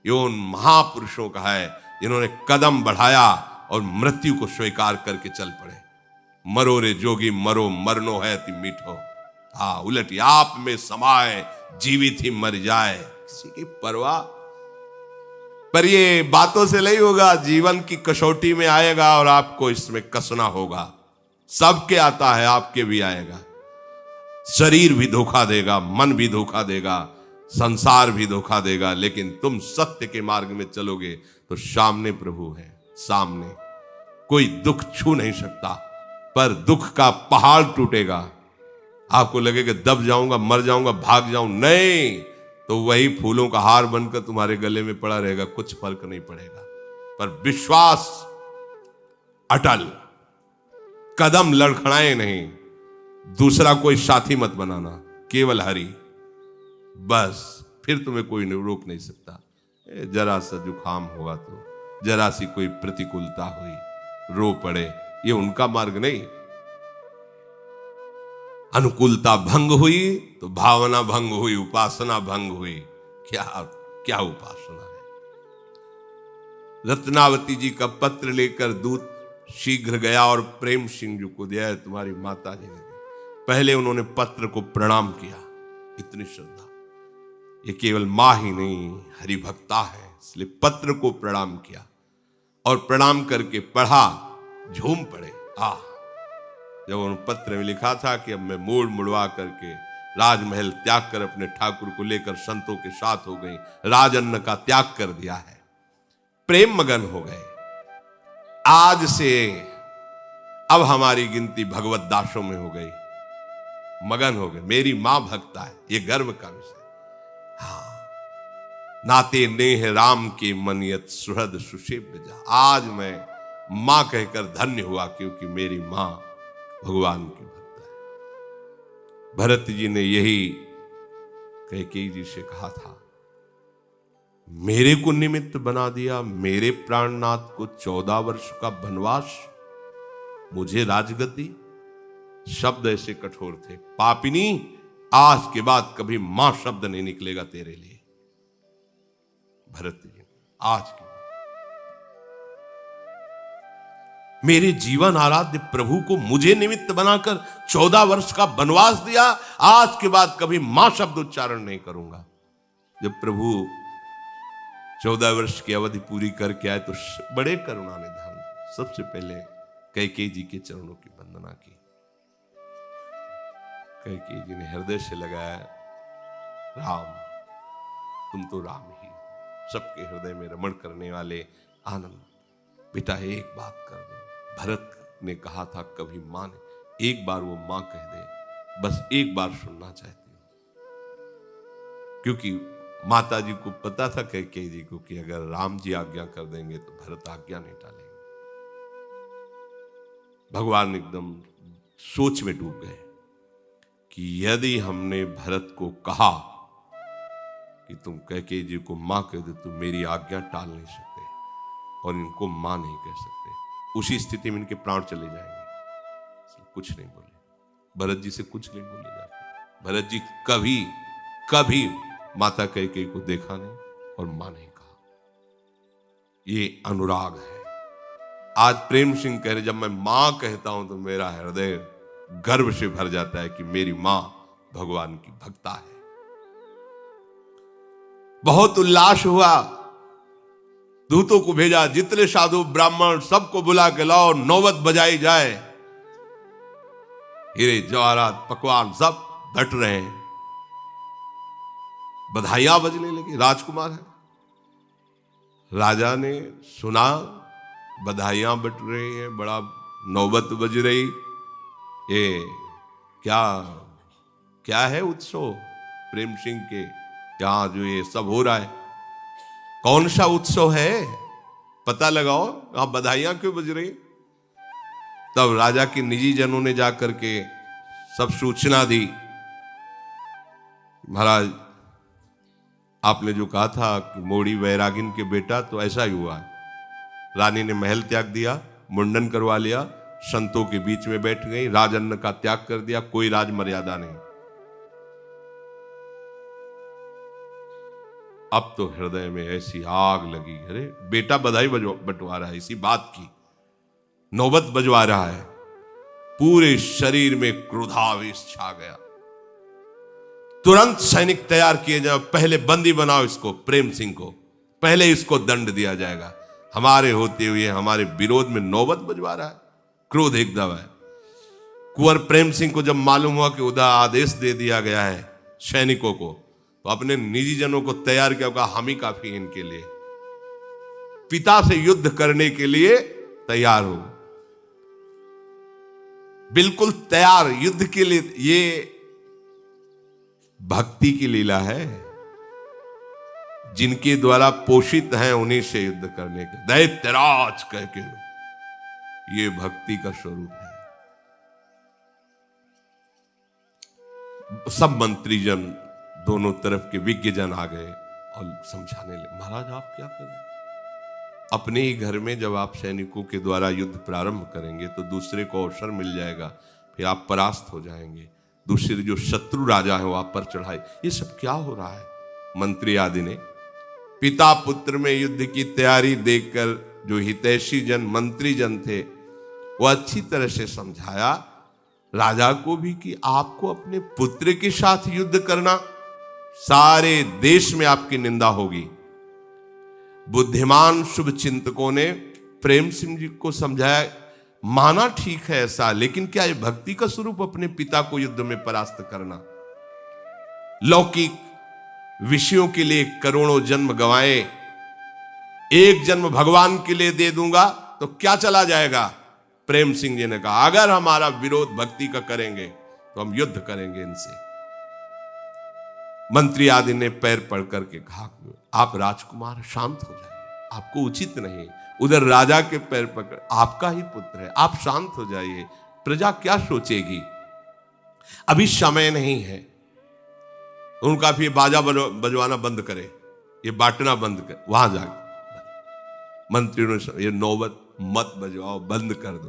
[SPEAKER 1] ये उन महापुरुषों का है जिन्होंने कदम बढ़ाया और मृत्यु को स्वीकार करके चल पड़े। मरो रे जोगी मरो, मरनो है ति मीठो, हाँ उलट आप में समाये, जीवित ही मर जाए, किसी की परवाह। पर ये बातों से नहीं होगा, जीवन की कसौटी में आएगा और आपको इसमें कसना होगा। सबके आता है, आपके भी आएगा। शरीर भी धोखा देगा, मन भी धोखा देगा, संसार भी धोखा देगा, लेकिन तुम सत्य के मार्ग में चलोगे तो सामने प्रभु है। सामने कोई दुख छू नहीं सकता, पर दुख का पहाड़ टूटेगा। आपको लगेगा दब जाऊंगा, मर जाऊंगा, भाग जाऊं, नहीं, तो वही फूलों का हार बनकर तुम्हारे गले में पड़ा रहेगा, कुछ फर्क नहीं पड़ेगा। पर विश्वास अटल, कदम लड़खड़ाए नहीं, दूसरा कोई साथी मत बनाना, केवल हरि, बस फिर तुम्हें कोई रोक नहीं सकता। जरा सा जुकाम होगा तो, जरा सी कोई प्रतिकूलता हुई, रो पड़े, ये उनका मार्ग नहीं। अनुकूलता भंग हुई तो भावना भंग हुई, उपासना भंग हुई। क्या क्या उपासना है। रत्नावती जी का पत्र लेकर दूत शीघ्र गया और प्रेम सिंह जी को दिया। तुम्हारी माता जी ने, पहले उन्होंने पत्र को प्रणाम किया। इतनी श्रद्धा, ये केवल मां ही नहीं हरि भक्ता है, इसलिए पत्र को प्रणाम किया और प्रणाम करके पढ़ा, झूम पड़े। जब उन्होंने पत्र में लिखा था कि अब मैं मोड़ मुड़वा करके राजमहल त्याग कर अपने ठाकुर को लेकर संतों के साथ हो गई, राजअन्न का त्याग कर दिया है, प्रेम मगन हो गए। आज से अब हमारी गिनती भगवत दासों में हो गई, मगन हो गए। मेरी मां भक्ता है, ये गर्व का विषय। हाँ, नाते नेह राम के मनियत सुहृद सुषेव्य जा। आज मैं मां कहकर धन्य हुआ, क्योंकि मेरी मां भगवान की भक्त है। भरत जी ने यही कैकेयी जी से कहा था, मेरे को निमित्त बना दिया, मेरे प्राणनाथ को 14 वर्ष का वनवास, मुझे राजगद्दी। शब्द ऐसे कठोर थे, पापिनी आज के बाद कभी मां शब्द नहीं निकलेगा तेरे लिए। भरत जी आज के मेरे जीवन आराध्य प्रभु को मुझे निमित्त बनाकर 14 वर्ष का वनवास दिया, आज के बाद कभी मां शब्द उच्चारण नहीं करूंगा। जब प्रभु 14 वर्ष की अवधि पूरी करके आए तो बड़े करुणा निधान सबसे पहले कैकेयी जी के चरणों की वंदना की। कैकेयी जी ने हृदय से लगाया, राम तुम तो राम ही हो, सबके हृदय में रमण करने वाले आनंद। बेटा एक बात कर दो। भरत ने कहा था कभी मां ने, एक बार वो मां कह दे, बस एक बार सुनना चाहती हूं। क्योंकि माता जी को पता था कैकेयी जी को कि अगर राम जी आज्ञा कर देंगे तो भरत आज्ञा नहीं टालेंगे। भगवान एकदम सोच में डूब गए कि यदि हमने भरत को कहा कि तुम कैकेयी जी को मां कह दो, तो मेरी आज्ञा टाल नहीं सकते और इनको मां नहीं कह सकते। उसी स्थिति में इनके प्राण चले जाएंगे। कुछ नहीं बोले, भरत जी से कुछ नहीं बोले जाते। भरत जी कभी कभी माता कैकेयी को देखा नहीं और मां नहीं कहा। ये अनुराग है। आज प्रेम सिंह कह रहे, जब मैं मां कहता हूं तो मेरा हृदय गर्व से भर जाता है कि मेरी मां भगवान की भक्ता है। बहुत उल्लास हुआ, दूतों को भेजा, जितने साधु ब्राह्मण सबको बुला के लाओ, नौबत बजाई जाए। हीरे जवाहरात पकवान सब बट रहे हैं, बधाइयां बजने लगी। राजकुमार है, राजा ने सुना बधाइयां बट रही हैं, बड़ा नौबत बज रही। ये क्या क्या है उत्सव प्रेम सिंह के यहां जो ये सब हो रहा है, कौन सा उत्सव है, पता लगाओ, आप बधाइयां क्यों बज रही। तब राजा के निजी जनों ने जाकर के सब सूचना दी, महाराज आपने जो कहा था कि मोड़ी वैरागिन के बेटा, तो ऐसा ही हुआ। रानी ने महल त्याग दिया, मुंडन करवा लिया, संतों के बीच में बैठ गई, राजअन्न का त्याग कर दिया, कोई राज मर्यादा नहीं। अब तो हृदय में ऐसी आग लगी, अरे बेटा बधाई बंटवा रहा है, इसी बात की नौबत बजवा रहा है। पूरे शरीर में क्रोधावेश छा गया। तुरंत सैनिक तैयार किए जाओ, पहले बंदी बनाओ इसको, प्रेम सिंह को, पहले इसको दंड दिया जाएगा। हमारे होते हुए हमारे विरोध में नौबत बजवा रहा है, क्रोध एकदम है। कुंवर प्रेम सिंह को जब मालूम हुआ कि उधर आदेश दे दिया गया है सैनिकों को, तो अपने निजी जनों को तैयार किया, कहा हम ही काफी हैं इनके लिए, पिता से युद्ध करने के लिए तैयार हो, बिल्कुल तैयार युद्ध के लिए। ये भक्ति की लीला है, जिनके द्वारा पोषित हैं उन्हीं से युद्ध करने के, दैत्यराज कह के, ये भक्ति का स्वरूप है। सब मंत्रीजन, दोनों तरफ के विज्ञजन आ गए और समझाने लगे, महाराज आप क्या कर रहे हैं? अपने ही घर में जब आप सैनिकों के द्वारा युद्ध प्रारंभ करेंगे तो दूसरे को अवसर मिल जाएगा, फिर आप परास्त हो जाएंगे, दूसरे जो शत्रु राजा है वो आप पर चढ़ाए। ये सब क्या हो रहा है? मंत्री आदि ने पिता पुत्र में युद्ध की तैयारी देखकर जो हितैषी जन मंत्री जन थे वो अच्छी तरह से समझाया राजा को भी कि आपको अपने पुत्र के साथ युद्ध करना, सारे देश में आपकी निंदा होगी। बुद्धिमान शुभ चिंतकों ने प्रेम सिंह जी को समझाया, माना ठीक है ऐसा, लेकिन क्या ये भक्ति का स्वरूप अपने पिता को युद्ध में परास्त करना? लौकिक विषयों के लिए करोड़ों जन्म गंवाए, एक जन्म भगवान के लिए दे दूंगा तो क्या चला जाएगा? प्रेम सिंह जी ने कहा, अगर हमारा विरोध भक्ति का करेंगे तो हम युद्ध करेंगे इनसे। मंत्री आदि ने पैर पड़ करके कहा, आप राजकुमार शांत हो जाइए, आपको उचित नहीं। उधर राजा के पैर पकड़, आपका ही पुत्र है, आप शांत हो जाइए, प्रजा क्या सोचेगी? अभी समय नहीं है। उनका भी बाजा बजवाना बंद करे, ये बांटना बंद कर, वहां जाके मंत्रियों ने, ये नौबत मत बजवाओ, बंद कर दो।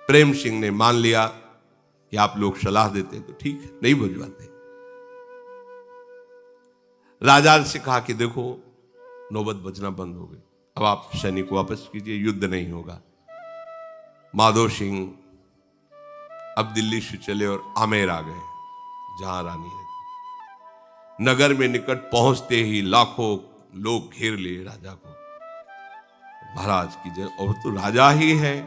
[SPEAKER 1] प्रेम सिंह ने मान लिया कि आप लोग सलाह देते तो ठीक है, नहीं बजवाते। राजा से कहा कि देखो नौबत बजना बंद हो गई, अब आप सैनिक वापस कीजिए, युद्ध नहीं होगा। माधो सिंह अब दिल्ली से चले और आमेर आ गए, जहां रानी है। नगर में निकट पहुंचते ही लाखों लोग घेर लिए राजा को। महाराज की जय, और तो राजा ही है।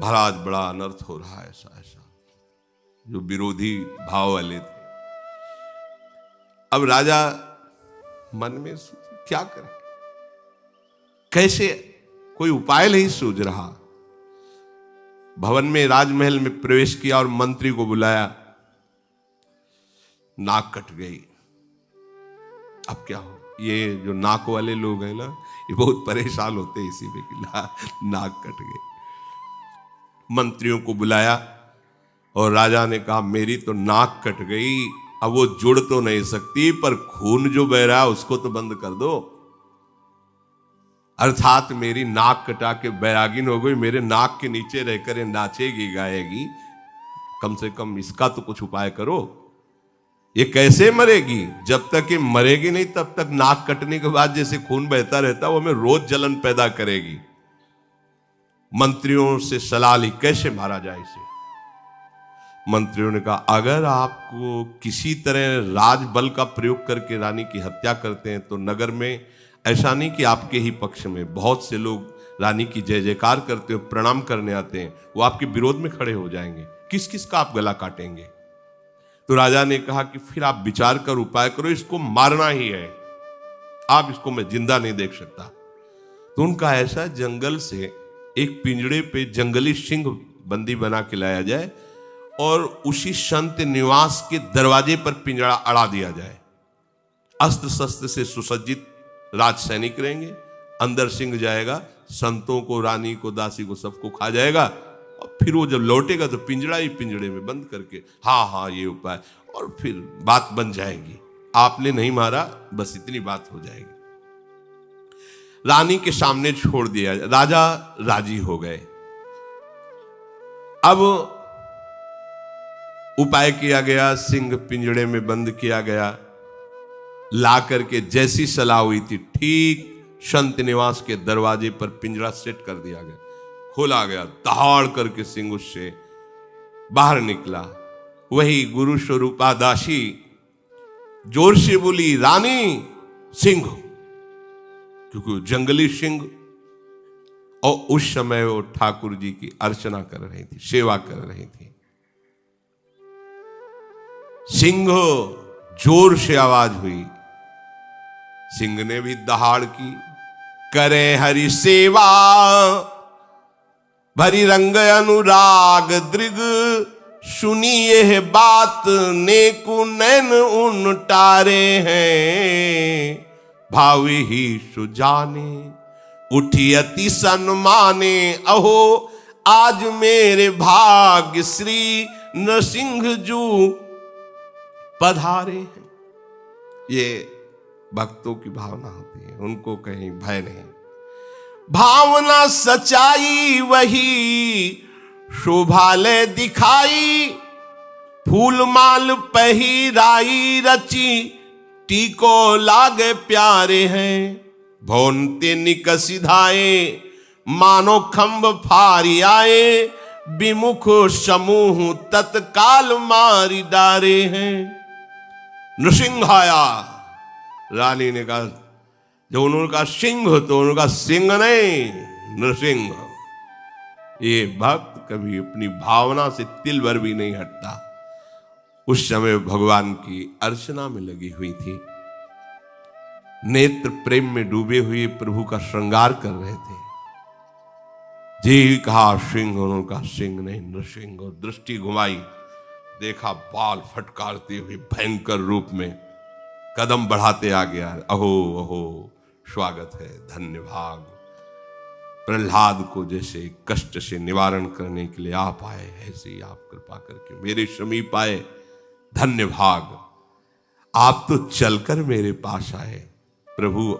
[SPEAKER 1] महाराज बड़ा अनर्थ हो रहा है, ऐसा ऐसा, जो विरोधी भाव वाले थे। अब राजा मन में क्या करे, कैसे, कोई उपाय नहीं सूझ रहा। भवन में, राजमहल में प्रवेश किया और मंत्री को बुलाया, नाक कट गई। अब क्या हो? ये जो नाक वाले लोग हैं ना, ये बहुत परेशान होते हैं इसी में कि नाक कट गई। मंत्रियों को बुलाया और राजा ने कहा, मेरी तो नाक कट गई, अब वो जुड़ तो नहीं सकती, पर खून जो बह रहा है उसको तो बंद कर दो। अर्थात मेरी नाक कटा के बैरागिन हो गई, मेरे नाक के नीचे रहकर नाचेगी गाएगी, कम से कम इसका तो कुछ उपाय करो। ये कैसे मरेगी? जब तक ये मरेगी नहीं तब तक नाक कटने के बाद जैसे खून बहता रहता वो हमें रोज जलन पैदा करेगी। मंत्रियों से सलाह ली, कैसे मारा जाए इसे? मंत्रियों ने कहा, अगर आपको किसी तरह राजबल का प्रयोग करके रानी की हत्या करते हैं तो नगर में ऐसा नहीं कि आपके ही पक्ष में बहुत से लोग रानी की जय जयकार करते हो, प्रणाम करने आते हैं, वो आपके विरोध में खड़े हो जाएंगे, किस किस का आप गला काटेंगे? तो राजा ने कहा कि फिर आप विचार कर उपाय करो, इसको मारना ही है, आप इसको मैं जिंदा नहीं देख सकता। तो उनका ऐसा, जंगल से एक पिंजड़े पे जंगली सिंह बंदी बना के लाया जाए और उसी संत निवास के दरवाजे पर पिंजड़ा अड़ा दिया जाए। अस्त्र शस्त्र से सुसज्जित राज सैनिक रहेंगे, अंदर सिंह जाएगा, संतों को, रानी को, दासी को, सबको खा जाएगा, और फिर वो जब लौटेगा तो पिंजड़ा ही पिंजड़े में बंद करके, हाँ हाँ ये उपाय, और फिर बात बन जाएगी, आपने नहीं मारा, बस इतनी बात हो जाएगी। रानी के सामने छोड़ दिया, राजा राजी हो गए। अब उपाय किया गया, सिंह पिंजड़े में बंद किया गया। ला करके जैसी सलाह हुई थी, ठीक संत निवास के दरवाजे पर पिंजरा सेट कर दिया गया, खोला गया। दहाड़ करके सिंह उससे बाहर निकला। वही गुरु स्वरूपा दासी जोर से बोली, रानी सिंह, क्योंकि जंगली सिंह। और उस समय वो ठाकुर जी की अर्चना कर रही थी, सेवा कर रही थी। सिंह, जोर से आवाज हुई। सिंह ने भी दहाड़ की। करे हरि सेवा भरी रंग अनुराग दृग, सुनिए है बात नेकु नैन उन टारे हैं, भावी ही सुजाने उठी अति सन्माने, अहो आज मेरे भाग्य श्री नरसिंह जू पधारे हैं। ये भक्तों की भावना होती है, उनको कहीं भय नहीं। भावना सच्चाई वही शोभालय दिखाई, फूल माल पहिराई रची टीको लागे प्यारे हैं, भोनते निकसिधाए मानो खंभ फारी आए, विमुख समूह तत्काल मारी डारे हैं। नृसिंह आया। रानी ने कहा, जब उन्होंने कहा सिंह तो उन्होंने कहा सिंह नहीं, नृसिंह। ये भक्त कभी अपनी भावना से तिल भर भी नहीं हटता। उस समय भगवान की अर्चना में लगी हुई थी, नेत्र प्रेम में डूबे हुए प्रभु का श्रृंगार कर रहे थे। जी कहा सिंह, उन्होंने कहा सिंह नहीं, नृसिंह। और दृष्टि घुमाई, देखा बाल फटकारते हुए भयंकर रूप में कदम बढ़ाते आ गया। अहो अहो, स्वागत है, धन्य भाग। प्रहलाद को जैसे कष्ट से निवारण करने के लिए आप आए, ऐसे ही आप कृपा करके मेरे समीप आए, धन्य भाग। आप तो चलकर मेरे पास आए प्रभु,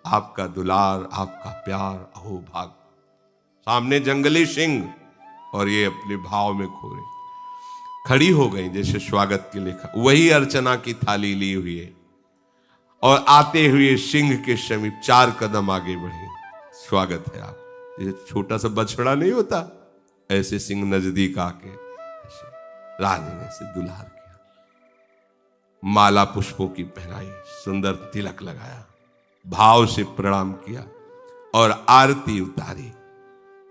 [SPEAKER 1] आपका दुलार, आपका प्यार, अहो भाग। सामने जंगली सिंह और ये अपने भाव में खोरे खड़ी हो गई जैसे स्वागत के लिए। वही अर्चना की थाली ली हुई है और आते हुए सिंह के समीप 4 कदम आगे बढ़ी। स्वागत है आप। ये छोटा सा बछड़ा नहीं होता, ऐसे सिंह नजदीक आके रानी ने से दुलार किया, माला पुष्पों की पहनाई, सुंदर तिलक लगाया, भाव से प्रणाम किया और आरती उतारी।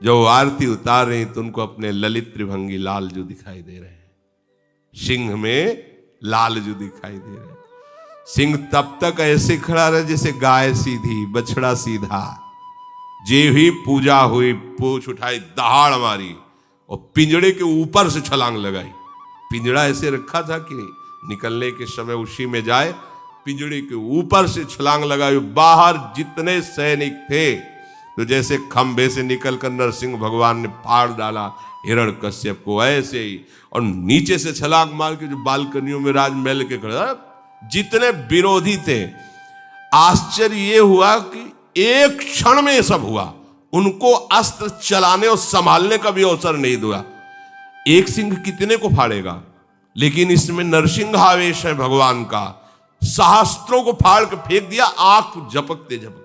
[SPEAKER 1] जो आरती उतार रही तो उनको अपने ललित त्रिभंगी लाल जो दिखाई दे रहे हैं, सिंह में लाल जो दिखाई दे रहे हैं। सिंह तब तक ऐसे खड़ा रहा जैसे गाय सीधी, बछड़ा सीधा। जे ही पूजा हुई, पूछ उठाई, दहाड़ मारी और पिंजड़े के ऊपर से छलांग लगाई। पिंजड़ा ऐसे रखा था कि निकलने के समय उसी में जाए, पिंजड़े के ऊपर से छलांग लगाई। बाहर जितने सैनिक थे तो जैसे खंभे से निकलकर नरसिंह भगवान ने फाड़ डाला हिरण्यकश्यप को, ऐसे ही। और नीचे से छलांग मार के जो बालकनियों में राजमहल के खड़ा, जितने विरोधी थे, आश्चर्य ये हुआ कि एक क्षण में सब हुआ। उनको अस्त्र चलाने और संभालने का भी अवसर नहीं दिया। एक सिंह कितने को फाड़ेगा, लेकिन इसमें नरसिंह आवेश है भगवान का। सहस्त्रों को फाड़ के फेंक दिया, आंख झपकते झपकते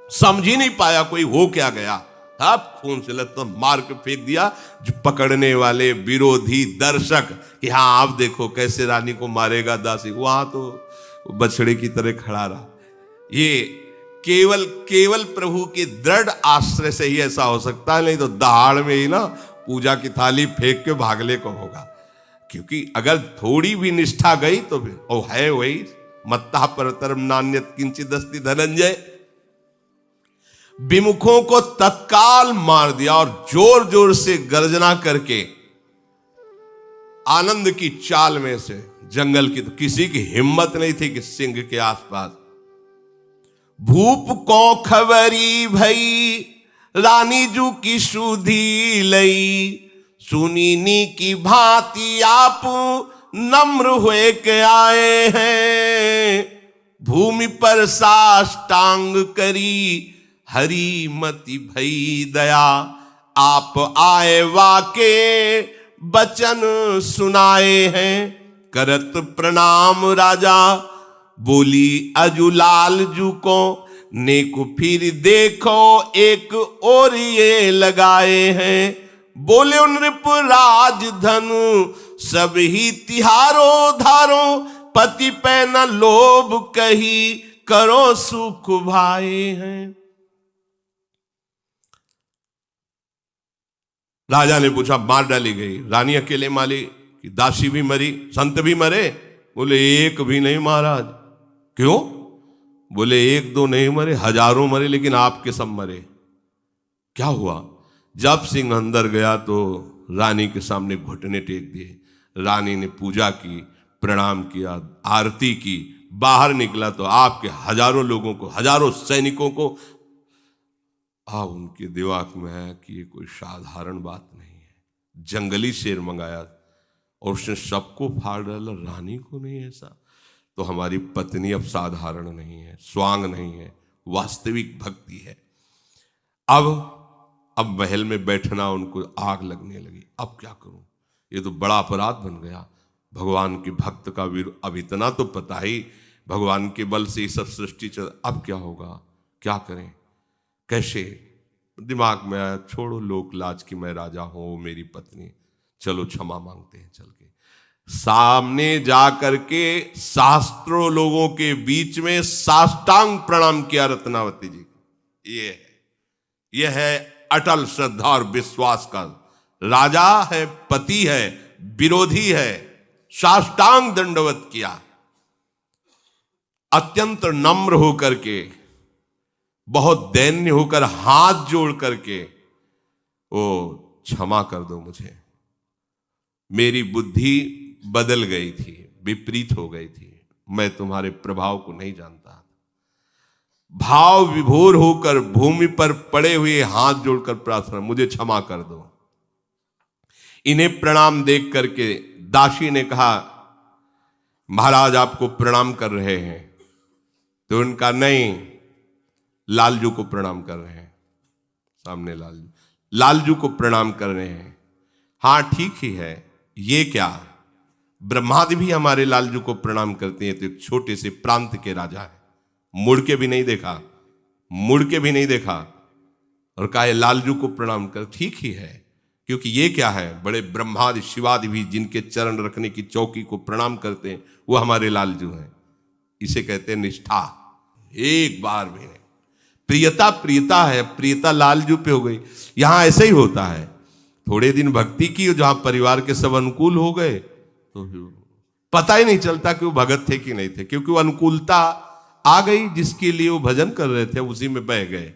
[SPEAKER 1] समझ ही नहीं पाया कोई हो क्या गया। अब खून से लत मार के फेंक दिया। जो पकड़ने वाले विरोधी दर्शक कि हाँ आप देखो कैसे रानी को मारेगा दासी, वहां तो बछड़े की तरह खड़ा रहा। ये केवल प्रभु के दृढ़ आश्रय से ही ऐसा हो सकता है, नहीं तो दहाड़ में ही ना पूजा की थाली फेंक के भागले को होगा। क्योंकि अगर थोड़ी भी निष्ठा गई तो फिर ओ है वही मत्ता परतरम नान्यत किंचित अस्ति धनंजय। विमुखों को तत्काल मार दिया और जोर जोर से गर्जना करके आनंद की चाल में से जंगल की, तो किसी की हिम्मत नहीं थी कि सिंह के आसपास। भूप को खबरी भई रानी जू की सुधी लई, सुनीनी की भांति आप नम्र हुए के आए हैं, भूमि पर साष्टांग करी, हरि मति भई दया। आप आए वाके बचन सुनाए हैं, करत प्रणाम राजा। बोली अजुलाल जू को, नेक फिर देखो एक और ये लगाए हैं। बोले नृप राजधन सब ही तिहारो धारो, पति पे न लोभ कही करो सुख भाए हैं। राजा ने पूछा मार डाली गई, रानी अकेले मारी कि दासी भी मरी, संत भी मरे? बोले एक भी नहीं महाराज। क्यों? बोले एक दो नहीं मरे, हजारों मरे, लेकिन आपके सब मरे। क्या हुआ? जब सिंह अंदर गया तो रानी के सामने घुटने टेक दिए। रानी ने पूजा की, प्रणाम किया, आरती की, बाहर निकला तो आपके हजारों लोगों को, हजारों सैनिकों को अब उनके दिमाग में है कि ये कोई साधारण बात नहीं है। जंगली शेर मंगाया और उसने सबको फाड़ डाला, रानी को नहीं। ऐसा तो हमारी पत्नी अब साधारण नहीं है, स्वांग नहीं है, वास्तविक भक्ति है। अब महल में बैठना उनको आग लगने लगी। अब क्या करूं? ये तो बड़ा अपराध बन गया। भगवान के भक्त का वीर, अब इतना तो पता ही भगवान के बल से ये सब सृष्टि चल, अब क्या होगा? क्या करें? कैसे? दिमाग में आया छोड़ो लोक लाज की मैं राजा हूं, मेरी पत्नी, चलो क्षमा मांगते हैं। चल के सामने जा करके शास्त्रों लोगों के बीच में साष्टांग प्रणाम किया रत्नावती जी। ये है अटल श्रद्धा और विश्वास का। राजा है, पति है, विरोधी है, साष्टांग दंडवत किया। अत्यंत नम्र होकर के, बहुत दैन्य होकर, हाथ जोड़ करके, ओ क्षमा कर दो मुझे, मेरी बुद्धि बदल गई थी, विपरीत हो गई थी, मैं तुम्हारे प्रभाव को नहीं जानता। भाव विभोर होकर भूमि पर पड़े हुए हाथ जोड़कर प्रार्थना, मुझे क्षमा कर दो। इन्हें प्रणाम देख करके दासी ने कहा महाराज आपको प्रणाम कर रहे हैं। तो उनका नहीं, लालजू को प्रणाम कर रहे हैं। सामने लालजू को प्रणाम कर रहे हैं। हाँ ठीक ही है, ये क्या, ब्रह्मादि भी हमारे लालजू को प्रणाम करते हैं। तो एक छोटे से प्रांत के राजा है, मुड़ के भी नहीं देखा, मुड़ के भी नहीं देखा और कहा लालजू को प्रणाम कर। ठीक ही है, क्योंकि ये क्या है, बड़े ब्रह्मादि शिवादि भी जिनके चरण रखने की चौकी को प्रणाम करते हैं, वो हमारे लालजू हैं। इसे कहते हैं निष्ठा। एक बार भी नहीं, प्रियता प्रियता है, प्रियता लालजू पे हो गई। यहां ऐसे ही होता है, थोड़े दिन भक्ति की, जहां परिवार के सब अनुकूल हो गए तो पता ही नहीं चलता कि वो भगत थे कि नहीं थे, क्योंकि वो अनुकूलता आ गई, जिसके लिए वो भजन कर रहे थे उसी में बह गए।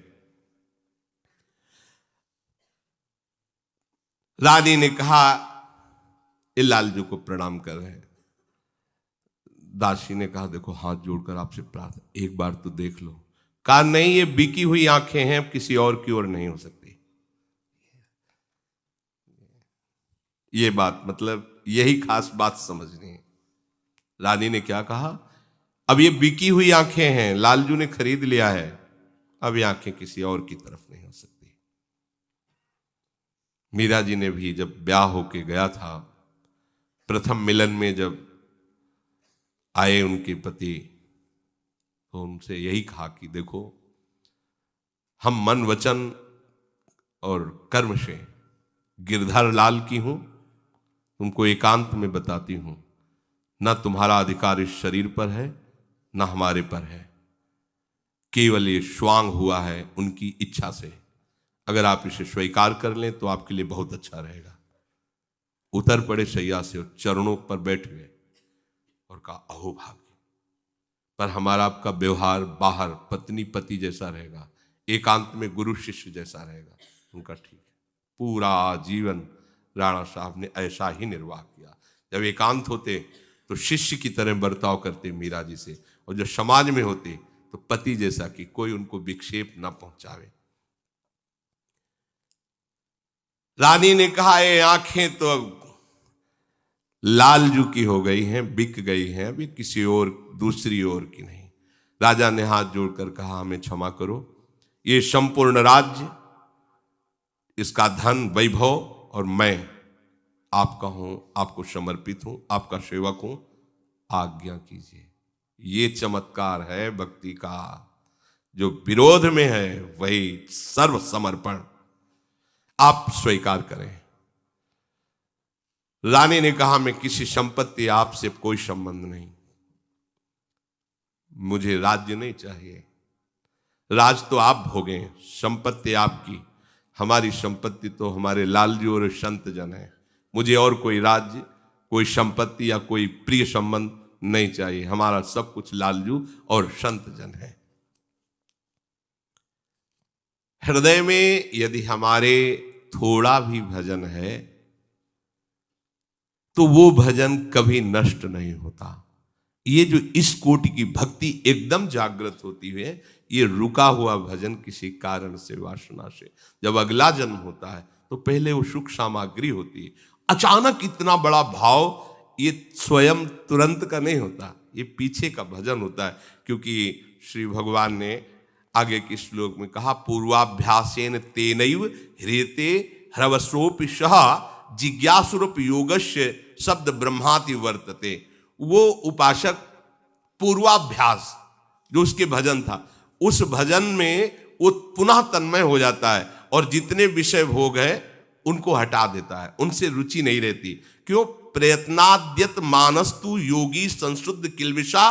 [SPEAKER 1] रानी ने कहा ये लालजू को प्रणाम कर रहे हैं। दासी ने कहा देखो हाथ जोड़कर आपसे प्रार्थना, एक बार तो देख लो। कहा नहीं, ये बिकी हुई आंखें हैं, किसी और की ओर नहीं हो सकती। ये बात, मतलब यही खास बात समझनी है। रानी ने क्या कहा, अब ये बिकी हुई आंखें हैं, लालजू ने खरीद लिया है, अब ये आंखें किसी और की तरफ नहीं हो सकती। मीरा जी ने भी जब ब्याह होके गया था, प्रथम मिलन में जब आए उनके पति, तो उनसे यही कहा कि देखो हम मन वचन और कर्म से गिरधर लाल की हूं, तुमको एकांत में बताती हूं, ना तुम्हारा अधिकार इस शरीर पर है ना हमारे पर है, केवल ये स्वांग हुआ है उनकी इच्छा से। अगर आप इसे स्वीकार कर लें तो आपके लिए बहुत अच्छा रहेगा। उतर पड़े शैया से और चरणों पर बैठ गए और कहा अहो भाग्य, पर हमारा आपका व्यवहार बाहर पत्नी पति जैसा रहेगा, एकांत में गुरु शिष्य जैसा रहेगा। उनका ठीक है। पूरा जीवन राणा साहब ने ऐसा ही निर्वाह किया। जब एकांत होते तो शिष्य की तरह बर्ताव करते मीरा जी से, और जब समाज में होते तो पति जैसा कि कोई उनको विक्षेप ना पहुंचावे। रानी ने कहा ये आंखें तो अब लालजू की हो गई हैं, बिक गई हैं, अभी किसी और दूसरी ओर की नहीं। राजा ने हाथ जोड़कर कहा, हमें क्षमा करो, ये संपूर्ण राज्य, इसका धन वैभव और मैं आपका हूं, आपको समर्पित हूं, आपका सेवक हूं, आज्ञा कीजिए। ये चमत्कार है भक्ति का। जो विरोध में है वही सर्व समर्पण आप स्वीकार करें। रानी ने कहा, मैं किसी संपत्ति, आपसे कोई संबंध नहीं, मुझे राज्य नहीं चाहिए, राज तो आप भोगें, संपत्ति आपकी, हमारी संपत्ति तो हमारे लालजू और संत जन है, मुझे और कोई राज्य, कोई संपत्ति या कोई प्रिय संबंध नहीं चाहिए, हमारा सब कुछ लालजू और संत जन है। हृदय में यदि हमारे थोड़ा भी भजन है तो वो भजन कभी नष्ट नहीं होता। ये जो इस कोटि की भक्ति एकदम जागृत होती है, ये रुका हुआ भजन किसी कारण से, वासना से, जब अगला जन्म होता है तो पहले वो सुख सामग्री होती है। अचानक इतना बड़ा भाव ये स्वयं तुरंत का नहीं होता, ये पीछे का भजन होता है। क्योंकि श्री भगवान ने आगे के श्लोक में कहा, पूर्वाभ्यासेन तेनैव ह्रियते ह्रवस्रोपि सह जिज्ञासुरूप योगस्य शब्द ब्रह्माति वर्तते। वो उपासक पूर्वाभ्यास जो उसके भजन था, उस भजन में वो पुनः तन्मय हो जाता है और जितने विषय भोग है उनको हटा देता है, उनसे रुचि नहीं रहती। क्यों? प्रयत्नाद्यत मानस्तु योगी संशुद्ध किल्बिषा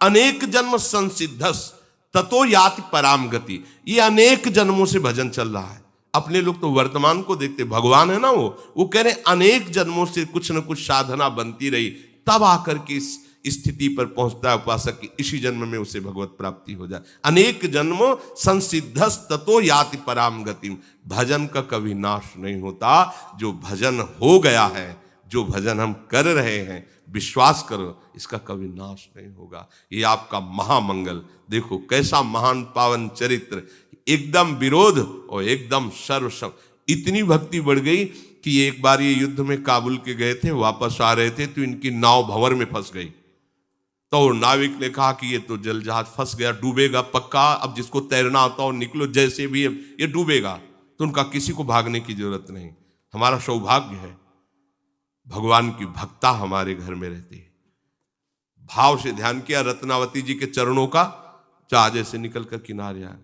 [SPEAKER 1] अनेक जन्म संसिद्धस ततो याति पराम गति। ये अनेक जन्मों से भजन चल रहा है। अपने लोग तो वर्तमान को देखते, भगवान है ना, वो कह रहे अनेक जन्मों से कुछ न कुछ साधना बनती रही, तब आकर के इस स्थिति पर पहुंचता है उपासक की इसी जन्म में उसे भगवत प्राप्ति हो जाए। अनेक जन्मों संसिद्धस ततो याति पराम गतिम। भजन का कभी नाश नहीं होता। जो भजन हो गया है, जो भजन हम कर रहे हैं, विश्वास करो इसका कभी नाश नहीं होगा। ये आपका महामंगल। देखो कैसा महान पावन चरित्र, एकदम विरोध और एकदम सर्व। इतनी भक्ति बढ़ गई कि एक बार ये युद्ध में काबुल के गए थे, वापस आ रहे थे तो इनकी नाव भंवर में फंस गई। तो नाविक ने कहा कि ये तो जल जहाज फंस गया, डूबेगा पक्का, अब जिसको तैरना आता हो निकलो, जैसे भी ये डूबेगा। तो उनका किसी को भागने की जरूरत नहीं। हमारा सौभाग्य है भगवान की भक्ता हमारे घर में रहती है। भाव से ध्यान किया रत्नावती जी के चरणों का, जहाज से निकल कर किनारे आए।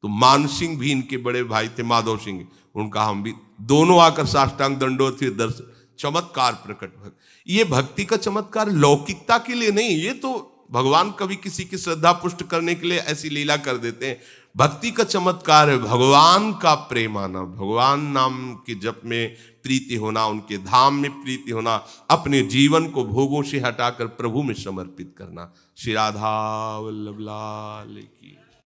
[SPEAKER 1] तो मान सिंह भी इनके बड़े भाई थे, माधव सिंह, उनका हम भी दोनों आकर साष्टांग दंडोत थे। दर्शन चमत्कार प्रकट। ये भक्ति का चमत्कार लौकिकता के लिए नहीं, ये तो भगवान कभी किसी की श्रद्धा पुष्ट करने के लिए ऐसी लीला कर देते हैं। भक्ति का चमत्कार है भगवान का प्रेम आना, भगवान नाम के जप में प्रीति होना, उनके धाम में प्रीति होना, अपने जीवन को भोगों से हटाकर प्रभु में समर्पित करना। श्री राधा वल्लभ लाल की।